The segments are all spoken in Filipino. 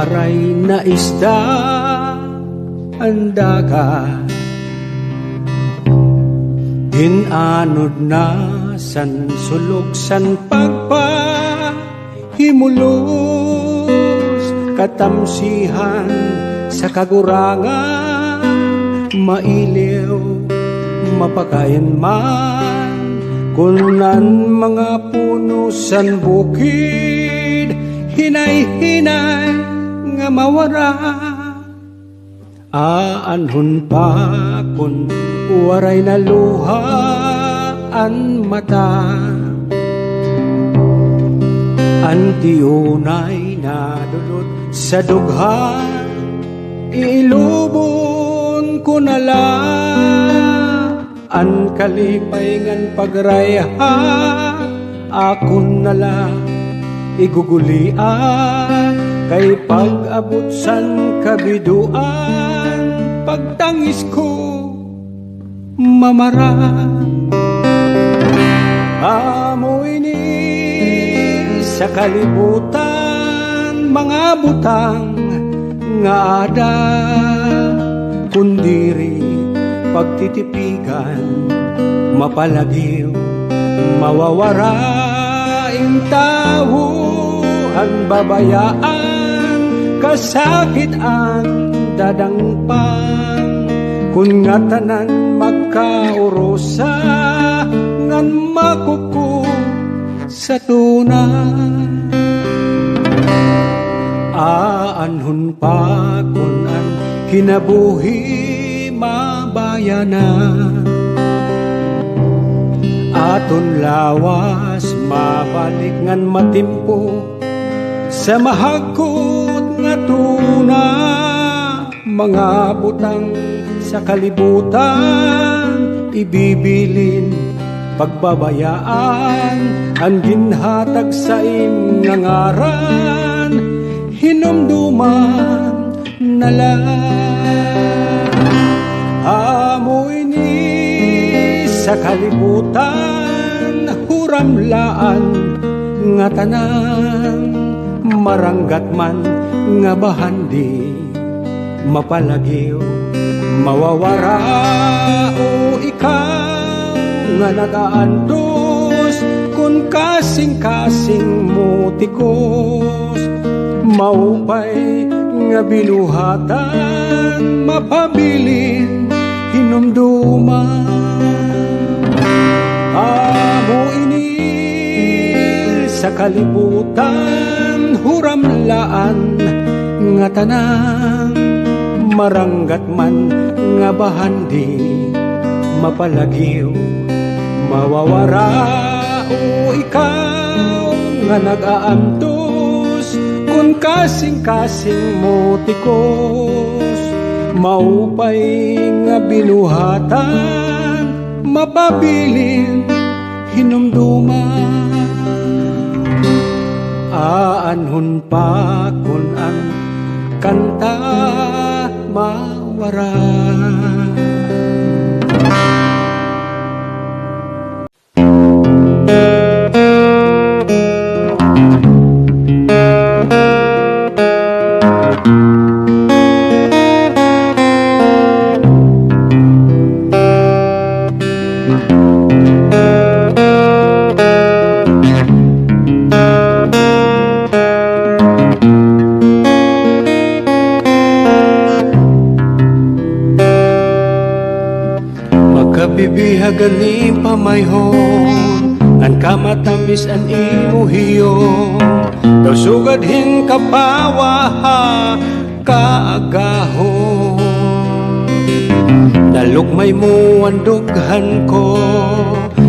waray na isda ang dagat, ginanod na san sulog san pagpahimulos, katamsihan sa kagurangan, mailiw mapakain man, kunan mga puno san bukid, hinay-hinay nga mawara. Aanhon pa kun waray na luha an mata, antiunay na dulot sa dughan, ilubon ko nala an kalipay ngan pagrayha, akon nala igugulian, kay pag-abot san kabiduan, pagtangis ko mamara. Amoy ni sa kalibutan, mga butang nga ada, kundiri pagtitipigan, mapalagiw mawawara, ing tao ang babayaan, kasakit ang dadangpan, kun nga tanan magkaurosa, ngan makuku sa tunan. Aanhon pa kun ang kinabuhi mabayanan, aton lawas mabalik ngan matimpo sa mahagkot nga tuna, mga butang sa kalibutan, ibibilin pagbabayaan, ang ginhatag sa ngaran, hinumduman nala. Amoy ni sa kalibutan, huramlaan nga tanan, maranggat man nga bahandi, mapalagiw mawawara. O ikaw nga nagaantos, kun kasing-kasing mo tikos, maupay nga binuhatan, mapabilin hinumduman. Amo ini sa kalibutan, huramlaan nga tanan, maranggat man nga bahandi, mapalagiw mawawara. O ikaw nga nag-aantos, kun kasing-kasing mo tikos, maupay nga binuhatan, mapabilin hinumduman. Aanhon pa kun ang kanta mawara. Bibihagaling pamayhon, ang kamatamis an imuhiyon, daw sugadhin kapawaha kaagahon. Dalukmay mo ang dughan ko,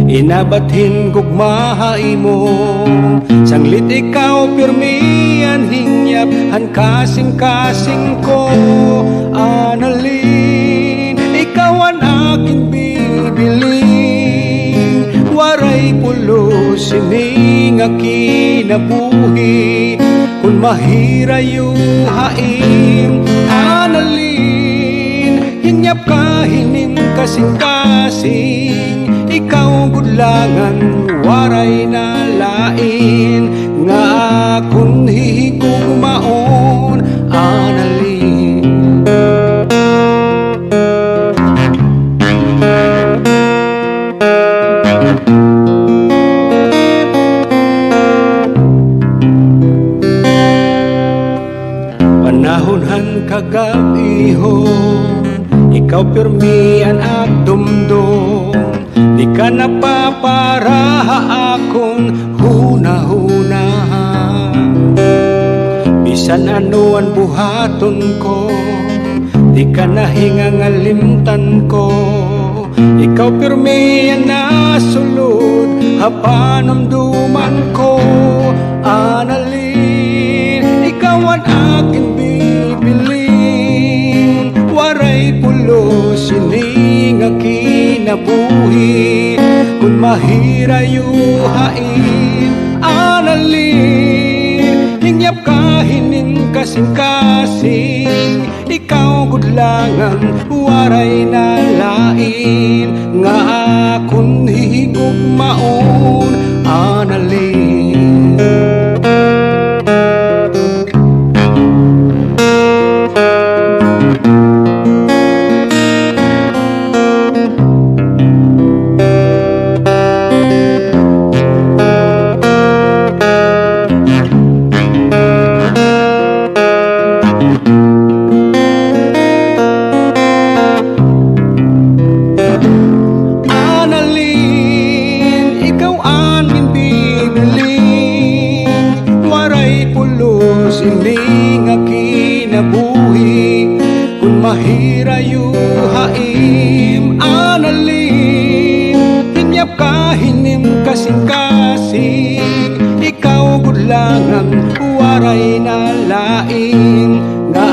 inabathin gugmahay mo, sanglit ikaw pirmian hingyap, han kasing-kasing ko. Analin, ikaw ang aking bibiling, waray pulo sining akinabuhi, kung mahirayo hain. Analin, hinyap ka hinin kasing-kasing, ikaw gudlangan waray na lain, nga akong hihigugmaon. ihon, ikaw pirmian at dumdum. Di ka napaparaha akong huna-huna. Bisan ano ang buhaton ko, di ka nahingangalimtan ko. Ikaw pirmian na sulod, hapanamduman ko. Analin, ikaw ang aking bibiling. Waray pulo sining kinabuhi, kung mahirayuhain. Analin, hingyap ka hining kasing-kasing. Ikaw gudlangan, waray na lain. Nga akong higugmaon, analin. Sining kinabuhi, kung mahirayuhaim. Analin, hinyap ka hinim kasing-kasing. Ikaw gudlangan, waray na lain. Nga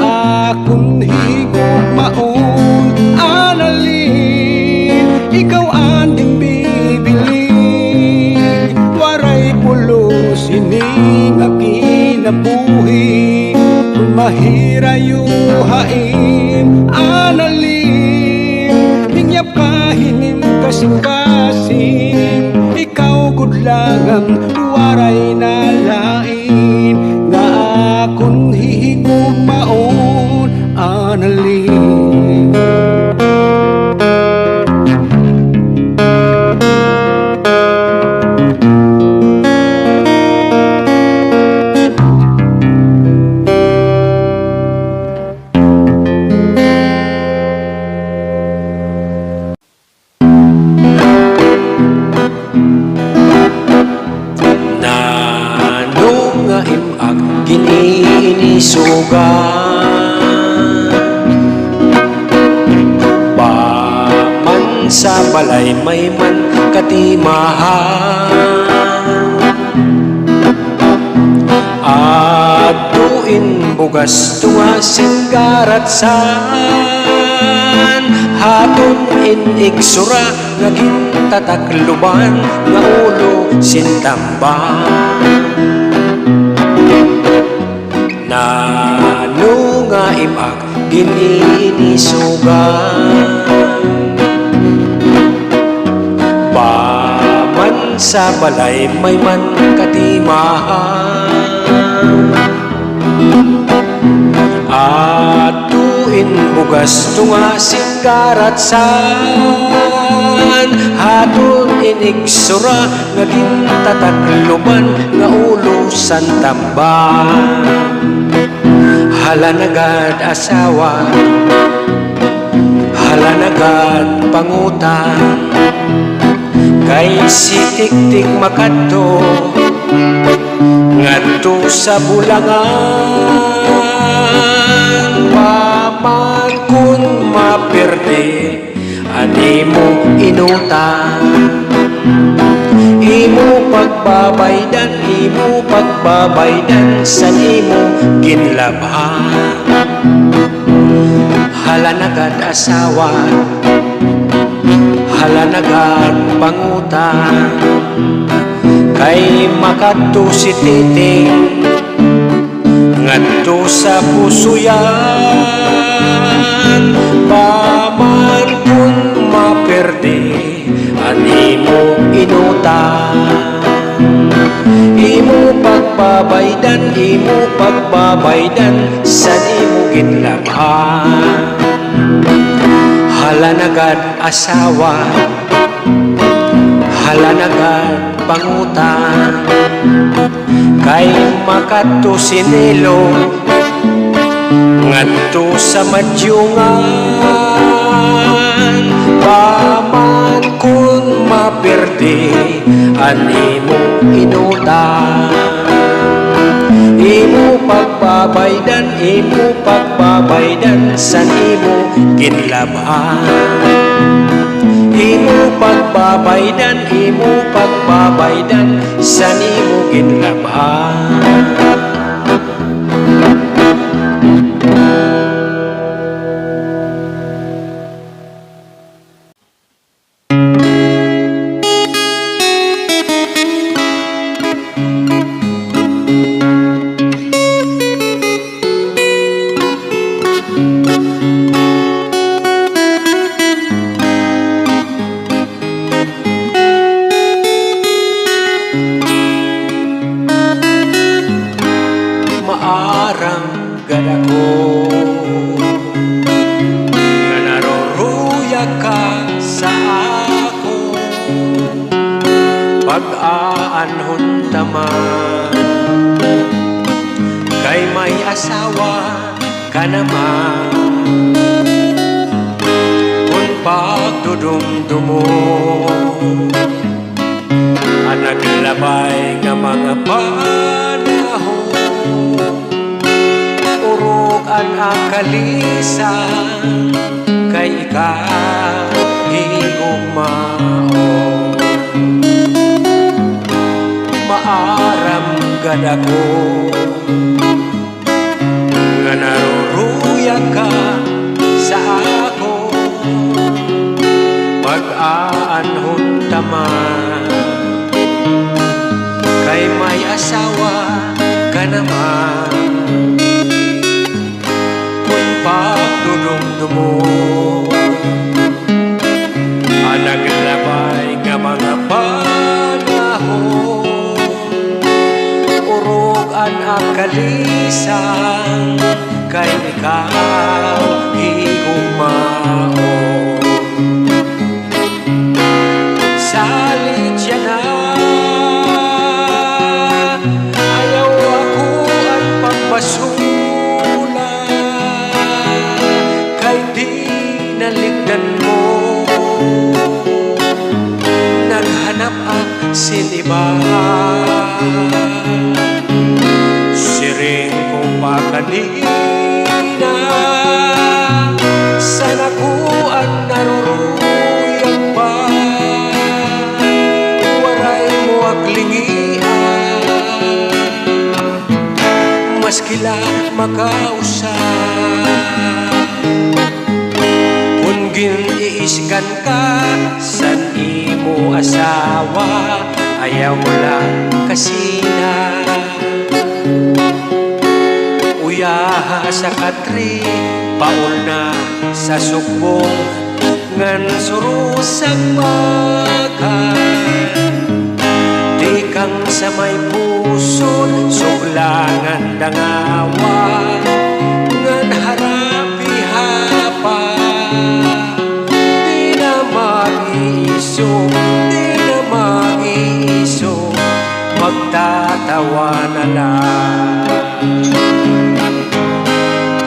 akong higugmaon. Analin, ikaw anding bibiling. Waray pulo sining kinabuhi, kung mahirayuhain. Analin, hingyap ka hinim kasing-kasing. Ikaw gudlangan, waray na lain. Nga akong higugmaon, analin. Paman sa balay may man katimahan, at tuin bugas tuwasin garatsan. Haton inigsura naging tatakluban, nga ulo sintamban. Nano nga imak gininisugan, paman sa balay may man katimahan, at tuin bugas tungasin garatsan. Haton inigsura naging tatakluban, nga ulo santamban. Halanagad asawa, halanagad pangutan, kay si Tiktik makadto ngadto sa bulangan. Paman kun maperde, ani mo inutan. Imo pagbabaydan, imo pagbabaydan, san imo ginlabhan. Halanagad asawa, halanagad pangutan, kay makadto si Titing ngadto sa pusuyan. Paman kun maperde, ani mo inutan. Imo pagbabaydan, imo pagbabaydan, san imo ginlabhan. Halanagad asawa, halanagad pangutan, kay makadto sinelo ngadto sa madyungan, paman kun maperde an imo inutan. Imo pagbabaydan san imo ginlabhan. Imo pagbabaydan san imo ginlabhan. Maarang gadako nga naroruyag ka sa ako, pag-aanhon taman kay may asawa ka naman. Kung pagdudumdumo ang naglabay nga mga panahon, urog ang akalisan kay ikaw higugmaon. Maaram gad ako nga naruruyag ka sa ako, pag-aanhon taman kay may asawa ka naman. Kung pagdudumdumo ang naglabay nga mga panahon, urog ang akalisan kay ikaw higugmaon. Salit siya na ayaw ako ang pagpasula, kay di naligdan mo. Naghanap ang siniba, siring ko pa kanina, sana ko ang naruruyag pa, waray mo aglingian, maskila makausap. Kung giniisgan ka san imo asawa, ayaw lang kasi na uyaha sa katri, paul na sa sugbong ngan surusang makan. Di kang sa may puson suglangan dangawa, ngan harapi hapa. Di na mag-iiso, magtatawa na lang.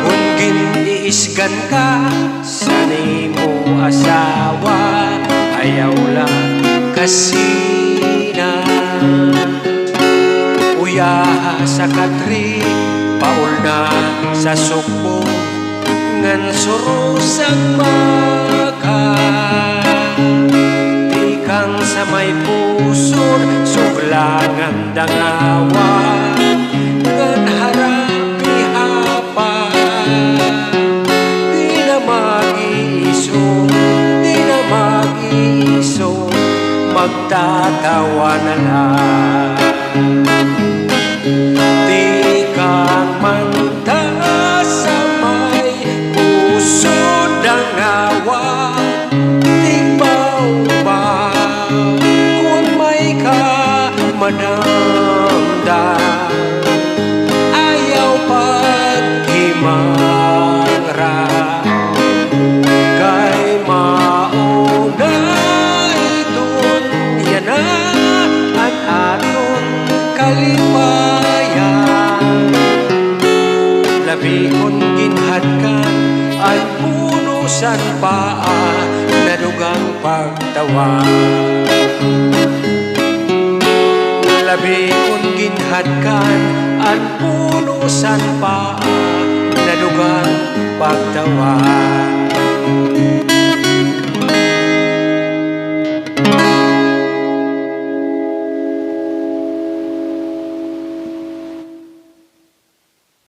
Kung giniisgan ka sa nimo asawa, ayaw lang kasi na uyaha sa katri, paul na sa sukbo ngan surusang makan. Di kang sa may puson suglangan dangawa, ngan harapi hapa. Di na mag-iiso, magtatawa na lang. Di kang manta sa may puso dangawa, madamdam ayaw paghimangra, kay mauna itun yan ang aton kalipayan. Labi kong punusan paa, nadugang pagtawa. Labi kong ginhadkan ang punusan paa, nadugang pagtawa.